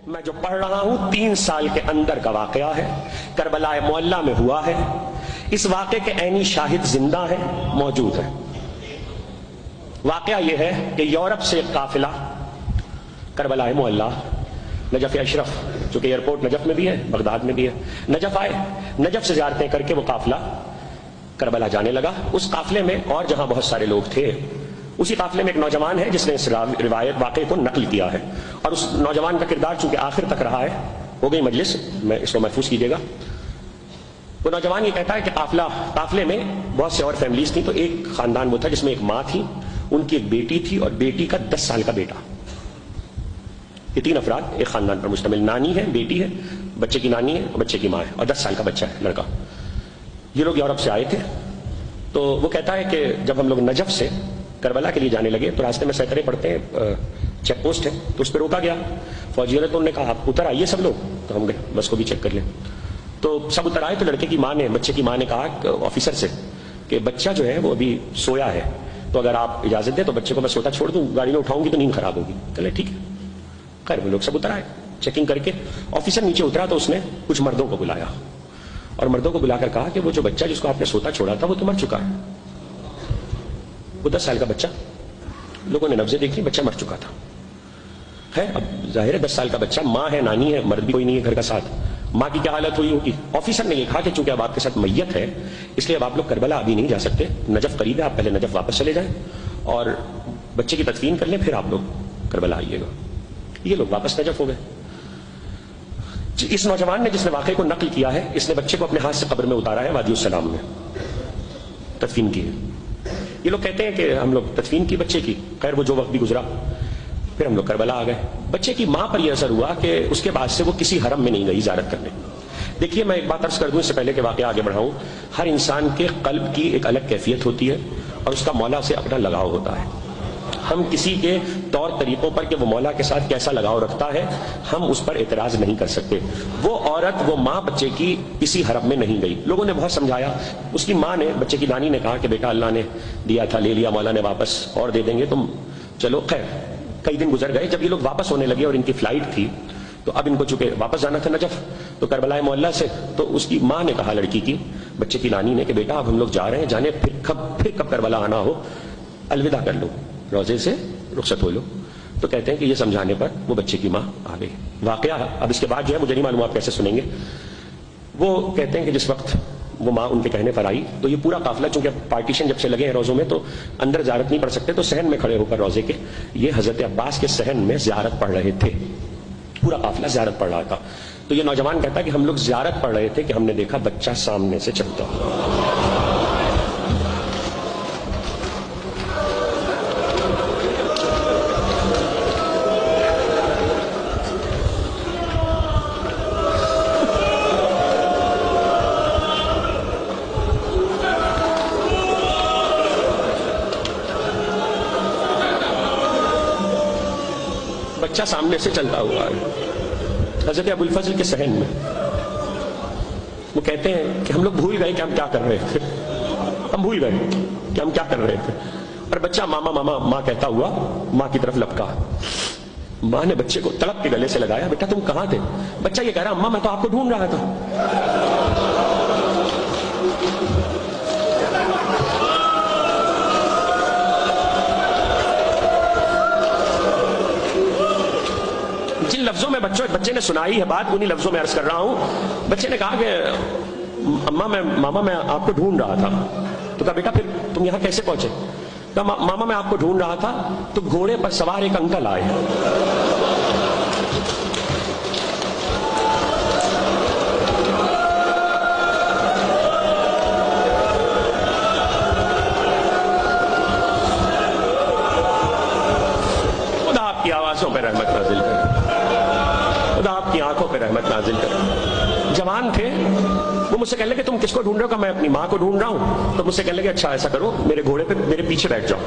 میں جو پڑھ رہا ہوں 3 سال کے اندر کا واقعہ ہے، کربلا معلیٰ میں ہوا ہے۔ اس واقعے کے عینی شاہد زندہ ہیں، موجود ہیں۔ واقعہ یہ ہے کہ یورپ سے ایک قافلہ کربلا معلیٰ، نجف اشرف جو کہ ایئرپورٹ نجف میں بھی ہے، بغداد میں بھی ہے، نجف آئے، نجف سے زیارتیں کر کے وہ قافلہ کربلا جانے لگا۔ اس قافلے میں اور جہاں بہت سارے لوگ تھے، اسی قافلے میں ایک نوجوان ہے جس نے اس روایت واقعے کو نقل کیا ہے، اور اس نوجوان کا کردار چونکہ آخر تک رہا ہے۔ ہو گئی مجلس، میں اس کو محفوظ کیجیے گا۔ وہ نوجوان یہ کہتا ہے کہ قافلے میں بہت سے اور فیملیز تھیں، تو ایک خاندان وہ تھا جس میں ایک ماں تھی، ان کی ایک بیٹی تھی اور بیٹی کا 10 سال کا بیٹا۔ یہ 3 افراد ایک خاندان پر مشتمل، نانی ہے، بیٹی ہے، بچے کی نانی ہے اور بچے کی ماں ہے، اور 10 سال کا بچہ ہے، لڑکا۔ یہ لوگ یورپ سے آئے تھے۔ تو وہ کہتا ہے کہ جب ہم لوگ نجف سے کربلا کے لیے جانے لگے تو راستے میں سیکڑے پڑتے ہیں، چیک پوسٹ ہے، تو اس پہ روکا گیا۔ فوجیوں نے تو انہوں نے کہا آپ اتر آئیے سب لوگ، تو ہم گئے بس کو بھی چیک کر لیں۔ تو سب اتر آئے تو لڑکے کی ماں نے، بچے کی ماں نے کہا آفیسر سے کہ بچہ جو ہے وہ ابھی سویا ہے، تو اگر آپ اجازت دیں تو بچے کو میں سوتا چھوڑ دوں، گاڑی میں اٹھاؤں گی تو نیند خراب ہوگی۔ کہلے ٹھیک ہے۔ خیر وہ لوگ سب اتر آئے چیکنگ کر کے۔ آفیسر نیچے اترا تو اس نے کچھ مردوں کو بلایا اور مردوں کو بلا کر کہا کہ وہ جو بچہ جس کو آپ نے سوتا چھوڑا تھا وہ تو مر چکا ہے۔ وہ 10 سال کا بچہ، لوگوں نے نبضیں دیکھی، بچہ مر چکا تھا۔ خیر اب ظاہر ہے 10 سال کا بچہ، ماں ہے، نانی ہے، مرد بھی کوئی نہیں ہے گھر کا ساتھ، ماں کی کیا حالت ہوئی ہوگی۔ آفیسر نے یہ کہا کہ چونکہ اب آپ کے ساتھ میت ہے اس لیے اب آپ لوگ کربلا ابھی نہیں جا سکتے، نجف قریب ہے، آپ پہلے نجف واپس چلے جائیں اور بچے کی تدفین کر لیں، پھر آپ لوگ کربلا آئیے گا۔ یہ لوگ واپس نجف ہو گئے۔ اس نوجوان نے جس نے واقعے کو نقل کیا ہے، اس نے بچے کو اپنے ہاتھ سے قبر میں اتارا ہے، وادی السلام میں تدفین کی ہے۔ یہ لوگ کہتے ہیں کہ ہم لوگ تدفین کی بچے کی، خیر وہ جو وقت بھی گزرا، پھر ہم لوگ کربلا آ گئے۔ بچے کی ماں پر یہ اثر ہوا کہ اس کے بعد سے وہ کسی حرم میں نہیں گئی زیارت کرنے۔ دیکھیے میں ایک بات عرض کر دوں اس سے پہلے کہ واقعہ آگے بڑھاؤں، ہر انسان کے قلب کی ایک الگ کیفیت ہوتی ہے اور اس کا مولا سے اپنا لگاؤ ہوتا ہے۔ ہم کسی کے طور طریقوں پر کہ وہ مولا کے ساتھ کیسا لگاؤ رکھتا ہے ہم اس پر اعتراض نہیں کر سکتے۔ وہ عورت، وہ ماں بچے کی کسی حرم میں نہیں گئی، لوگوں نے بہت سمجھایا، اس کی ماں نے، بچے کی نانی نے کہا کہ بیٹا اللہ نے دیا تھا، لے لیا مولا نے واپس، اور دے دیں گے تم چلو۔ خیر کئی دن گزر گئے، جب یہ لوگ واپس ہونے لگے اور ان کی فلائٹ تھی تو اب ان کو چونکہ واپس جانا تھا نجف، تو کربلا معلیٰ سے، تو اس کی ماں نے کہا لڑکی کی، بچے کی نانی نے کہ بیٹا اب ہم لوگ جا رہے ہیں، جانے پھر کب کربلا آنا ہو الوداع کر لو، روزے سے رخصت ہو لو۔ تو کہتے ہیں کہ یہ سمجھانے پر وہ بچے کی ماں آ گئی۔ واقعہ اب اس کے بعد جو ہے مجھے نہیں معلوم آپ کیسے سنیں گے۔ وہ کہتے ہیں کہ جس وقت وہ ماں ان کے کہنے پر آئی تو یہ پورا قافلہ، چونکہ پارٹیشن جب سے لگے ہیں روزوں میں تو اندر زیارت نہیں پڑھ سکتے، تو صحن میں کھڑے ہو کر روزے کے یہ حضرت عباس کے صحن میں زیارت پڑھ رہے تھے، پورا قافلہ زیارت پڑھ رہا تھا۔ تو یہ نوجوان کہتا ہے کہ ہم لوگ زیارت پڑھ رہے تھے کہ ہم نے دیکھا بچہ سامنے سے چلتا ہوا۔ بچہ سامنے سے چلتا ہوا ہے حضرت ابو الفضل کے صحن میں۔ وہ کہتے ہیں کہ ہم لوگ بھول گئے کہ ہم کیا کر رہے تھے، ہم بھول گئے کہ ہم کیا کر رہے تھے، اور بچہ ماما ماما ماں کہتا ہوا ماں کی طرف لپکا۔ ماں نے بچے کو تڑپ کے گلے سے لگایا، بیٹا تم کہاں تھے؟ بچہ یہ کہہ رہا اماں میں تو آپ کو ڈھونڈ رہا تھا۔ جن لفظوں میں بچے نے سنائی ہے بات، انہی لفظوں میں عرض کر رہا ہوں۔ بچے نے کہا کہ ماما میں آپ کو ڈھونڈ رہا تھا۔ تو کہا بیٹا پھر تم یہاں کیسے پہنچے؟ کہا ماما میں آپ کو ڈھونڈ رہا تھا تو گھوڑے پر سوار ایک انکل آئے۔ خدا آپ کی آوازوں پہ رحمت نازل کرے، خدا آپ کی آنکھوں پہ رحمت نازل کرے۔ جوان تھے، وہ مجھ سے کہنے لگے تم کس کو ڈھونڈ رہے ہو؟ کہ میں اپنی ماں کو ڈھونڈ رہا ہوں۔ تو مجھ سے کہنے لگے اچھا ایسا کرو میرے گھوڑے پہ میرے پیچھے بیٹھ جاؤ،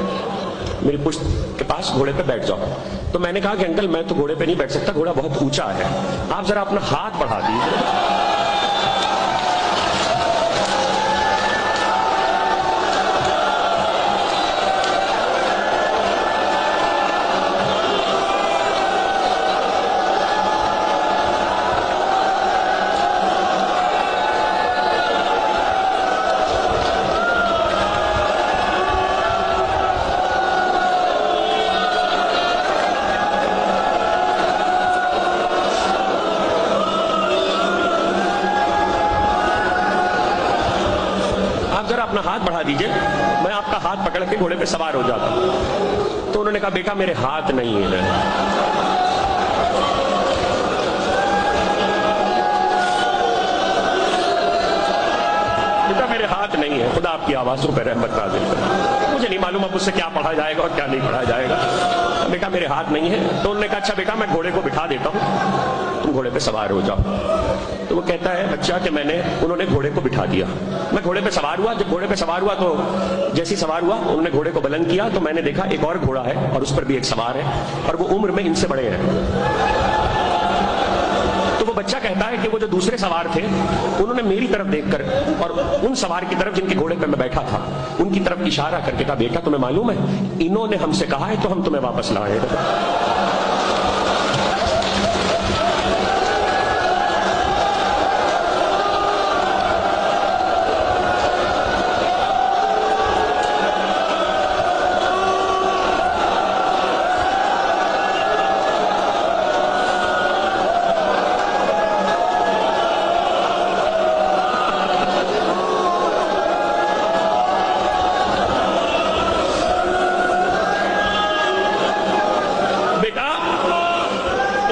میری پشت کے پاس گھوڑے پہ بیٹھ جاؤ۔ تو میں نے کہا کہ انکل میں تو گھوڑے پہ نہیں بیٹھ سکتا، گھوڑا بہت اونچا ہے، آپ ذرا اپنا ہاتھ بڑھا دیجیے۔ ذرا اپنا ہاتھ بڑھا دیجئے، میں آپ کا ہاتھ پکڑ کے گھوڑے پہ سوار ہو جاتا ہوں۔ تو انہوں نے کہا بیٹا میرے ہاتھ نہیں ہے، بیٹا میرے ہاتھ نہیں ہے، خدا آپ کی آوازوں پہ رحمت نازل کرے۔ مجھے نہیں معلوم اب اس سے کیا پڑھا جائے گا اور کیا نہیں پڑھا جائے گا۔ بیٹا میرے ہاتھ نہیں ہے۔ تو انہوں نے کہا اچھا بیٹا میں گھوڑے کو بٹھا دیتا ہوں، تم گھوڑے پہ سوار ہو جاؤ۔ تو وہ کہتا ہے بچہ کہ انہوں نے گھوڑے کو بٹھا دیا، میں گھوڑے پہ سوار ہوا۔ جب گھوڑے پہ سوار ہوا تو جیسی سوار ہوا انہوں نے گھوڑے کو بلند کیا تو میں نے دیکھا ایک اور گھوڑا ہے اور اس پر بھی ایک سوار ہے اور وہ عمر میں ان سے بڑے ہیں۔ تو وہ بچہ کہتا ہے کہ وہ جو دوسرے سوار تھے انہوں نے میری طرف دیکھ کر اور ان سوار کی طرف جن کے گھوڑے پہ میں بیٹھا تھا ان کی طرف اشارہ کر کے کہا بیٹا تمہیں معلوم ہے انہوں نے ہم سے کہا ہے تو ہم تمہیں واپس لائے۔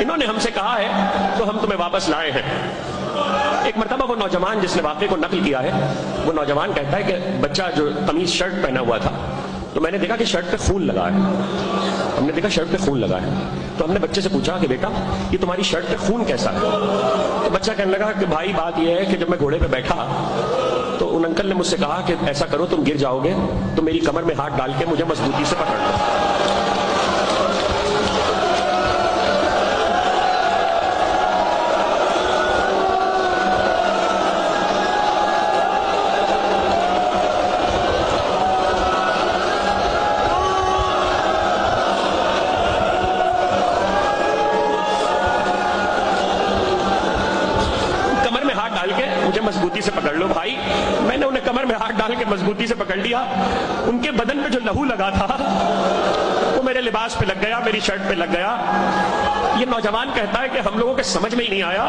انہوں نے ہم سے کہا ہے تو ہم تمہیں واپس لائے ہیں۔ ایک مرتبہ وہ نوجوان جس نے واقعے کو نقل کیا ہے وہ نوجوان کہتا ہے کہ بچہ جو قمیض شرٹ پہنا ہوا تھا تو میں نے دیکھا کہ شرٹ پہ خون لگا ہے، ہم نے دیکھا شرٹ پہ خون لگا ہے تو ہم نے بچے سے پوچھا کہ بیٹا یہ تمہاری شرٹ پہ خون کیسا ہے؟ تو بچہ کہنے لگا کہ بھائی بات یہ ہے کہ جب میں گھوڑے پہ بیٹھا تو ان انکل نے مجھ سے کہا کہ ایسا کرو تم گر جاؤ گے تو میری کمر میں ہاتھ ڈال کے مجھے مضبوطی سے پکڑ لو۔ مجھے مضبوطی سے پکڑ لو بھائی۔ میں نے انہیں کمر میں ہاتھ ڈال کے مضبوطی سے پکڑ لیا، ان کے بدن پہ جو لہو لگا تھا وہ میرے لباس پہ لگ گیا، میری شرٹ پہ لگ گیا۔ یہ نوجوان کہتا ہے کہ ہم لوگوں کے سمجھ میں ہی نہیں آیا،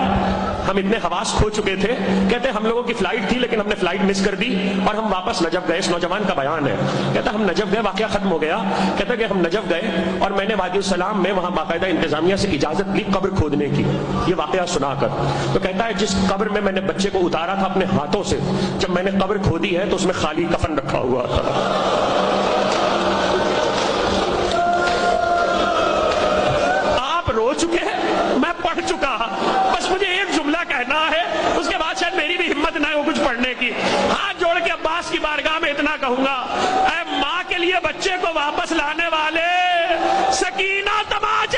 ہم اتنے حواس کھو چکے تھے، کہتے ہیں ہم لوگوں کی فلائٹ تھی لیکن ہم نے فلائٹ مس کر دی اور ہم واپس نجف گئے۔ اس نوجوان کا بیان ہے، کہتا ہم نجف گئے، واقعہ ختم ہو گیا، کہتا کہ ہم نجف گئے اور میں نے وادی السلام میں وہاں باقاعدہ انتظامیہ سے اجازت لی قبر کھودنے کی، یہ واقعہ سنا کر۔ تو کہتا ہے جس قبر میں نے بچے کو اتارا تھا اپنے ہاتھوں سے، جب میں نے قبر کھودی ہے تو اس میں خالی کفن رکھا ہوا تھا۔ آپ رو چکے ہیں، میں پڑھ چکا، بس مجھے ایک جملہ کہنا ہے، اس کے بعد شاید میری بھی ہمت نہ ہو کچھ پڑھنے کی۔ ہاتھ جوڑ کے عباس کی بارگاہ میں اتنا کہوں گا، اے ماں کے لیے بچے کو واپس لانے والے، سکینہ تماج